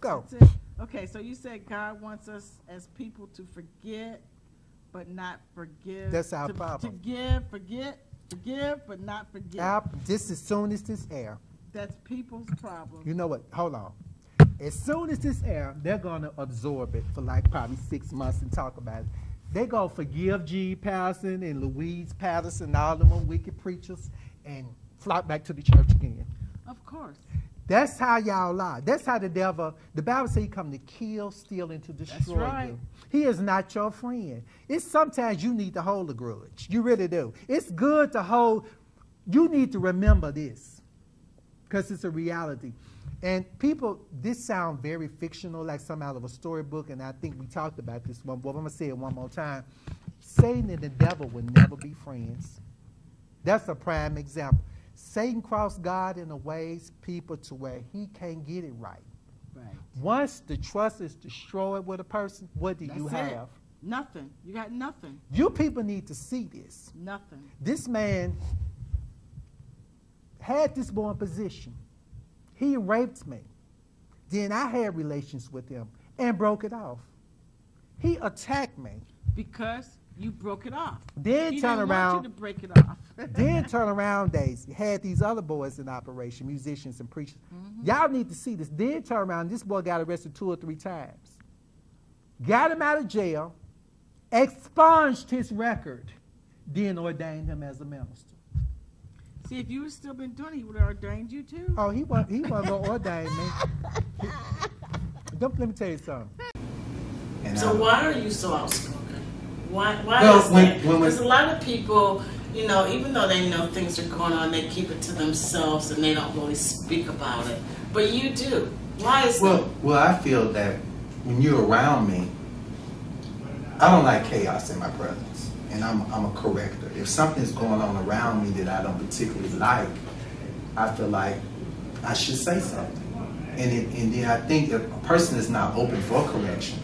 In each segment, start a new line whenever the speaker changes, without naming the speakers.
Go.
Okay, so you said God wants us as people to forget, but not forgive.
That's our problem.
To forgive, but not forget.
Just as soon as this air.
That's people's problem.
You know what? Hold on. As soon as this air, they're going to absorb it for like probably 6 months and talk about it. They're going to forgive G. Patterson and Louise Patterson, all them wicked preachers, and flock back to the church again.
Of course.
That's how y'all lie. That's how the devil, the Bible says he come to kill, steal, and to destroy
right.
you. He is not your friend. It's sometimes you need to hold a grudge. You really do. It's good to hold. You need to remember this because it's a reality. And people, this sounds very fictional, like something out of a storybook, and I think we talked about this one, but I'm going to say it one more time. Satan and the devil will never be friends. That's a prime example. Satan crossed God in a ways, people, to where he can't get it right.
Right.
Once the trust is destroyed with a person, what do you have?
It. Nothing. You got nothing.
You people need to see this.
Nothing.
This man had this boy in position. He raped me. Then I had relations with him and broke it off. He attacked me.
Because you broke it off.
Then
he
turn
didn't
around.
Want you to break it off.
Then turn around days. Had these other boys in operation, musicians and preachers. Y'all need to see this. Then turn around. This boy got arrested 2 or 3 times. Got him out of jail. Expunged his record. Then ordained him as a minister.
See, if you had still been doing it, he would have ordained you too.
Oh, he wasn't going to ordain me. Let me tell you something.
And
so why are you so outspoken? Why
well,
is that? Because a lot of people, you know, even though they know things are going on, they keep it to themselves and they don't really speak about it. But you do. Why is that?
Well, I feel that when you're around me, I don't like chaos in my presence. And I'm a corrector. If something's going on around me that I don't particularly like, I feel like I should say something. And then I think if a person is not open for correction,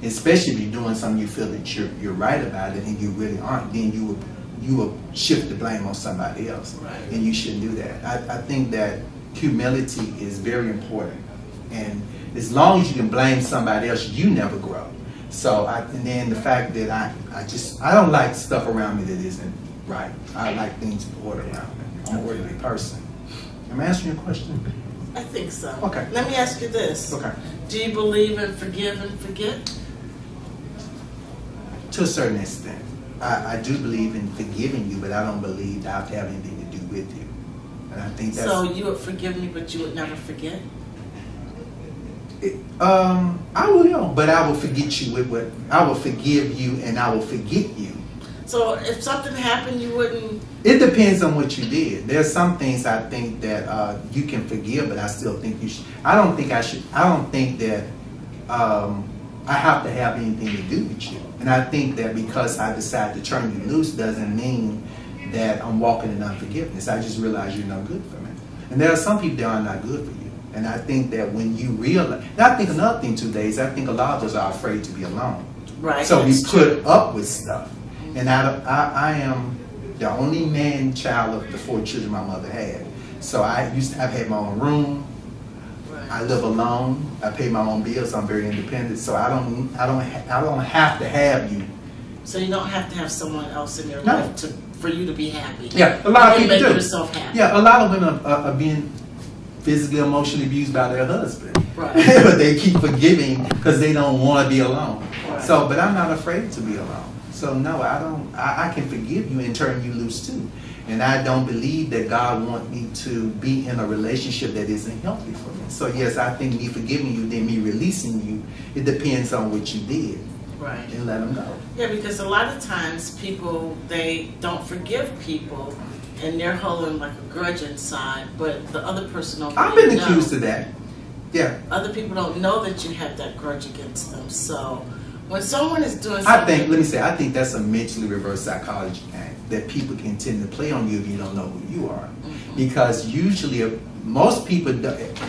especially if you're doing something you feel that you're right about it and you really aren't, then you will shift the blame on somebody else.
Right.
And you shouldn't do that. I think that humility is very important. And as long as you can blame somebody else, you never grow. So, and then the fact that I don't like stuff around me that isn't right. I like things in order around me. I'm an orderly person. Am I answering your question?
I think so.
Okay.
Let me ask you this.
Okay.
Do you believe in forgive and forget?
To a certain extent. I do believe in forgiving you, but I don't believe that I have to have anything to do with you. And I think that's...
So you would forgive me, but you would never forget?
I will, but I will forget you with what I will forgive you, and I will forget you.
So if something happened, you wouldn't.
It depends on what you did. There's some things I think that you can forgive, but I still think you should. I don't think I should. I don't think that I have to have anything to do with you. And I think that because I decide to turn you loose doesn't mean that I'm walking in unforgiveness. I just realize you're no good for me. And there are some people that are not good for you. And I think that when you realize, and I think another thing too, Days, I think a lot of us are afraid to be alone.
Right.
So we put up with stuff. And I am the only man child of the 4 children my mother had. So I've had my own room.
Right.
I live alone. I pay my own bills. I'm very independent. So I don't have to have you.
So you don't have to have someone else in your
No.
life for you to be happy.
Yeah, a lot of people
make
do.
yourself happy.
Yeah, a lot of women are being physically, emotionally abused by their husband.
Right.
But they keep forgiving because they don't want to be alone.
Right.
So, but I'm not afraid to be alone. So no, I don't. I can forgive you and turn you loose too. And I don't believe that God wants me to be in a relationship that isn't healthy for me. So yes, I think me forgiving you, then me releasing you, it depends on what you did.
Right.
And let them go.
Yeah, because a lot of times people, they don't forgive people and they're holding like a grudge inside, but the other person don't
I've
really
been
know.
accused of that. Yeah.
Other people don't know that you have that grudge against them. So when someone is doing something...
I think that's a mentally reverse psychology game that people can tend to play on you if you don't know who you are.
Mm-hmm.
Because usually, most people,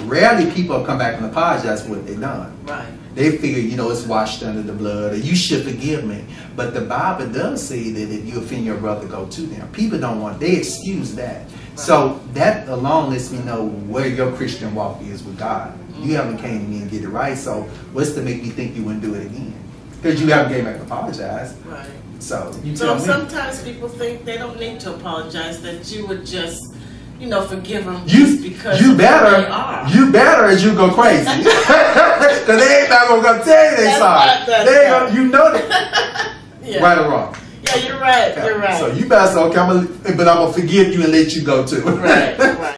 rarely people come back and apologize for what they've done.
Right.
They figure, it's washed under the blood, or you should forgive me. But the Bible does say that if you offend your brother, go to them. People don't want, they excuse that. So that alone lets me know where your Christian walk is with God. You haven't came to me and get it right, so what's to make me think you wouldn't do it again? Because you haven't came back and apologized.
Right.
So you
So
tell me.
sometimes people think they don't need to apologize, that you would just, you know, forgive them just because
you
of
better,
who they are.
you better, as you go crazy. Because they ain't not going to come tell you they sorry. They ain't gonna, you know that.
Yeah.
Right or wrong?
Yeah, you're right.
Okay.
You're right.
So you better say, okay, but I'm going to forgive you and let you go too.
Right, right.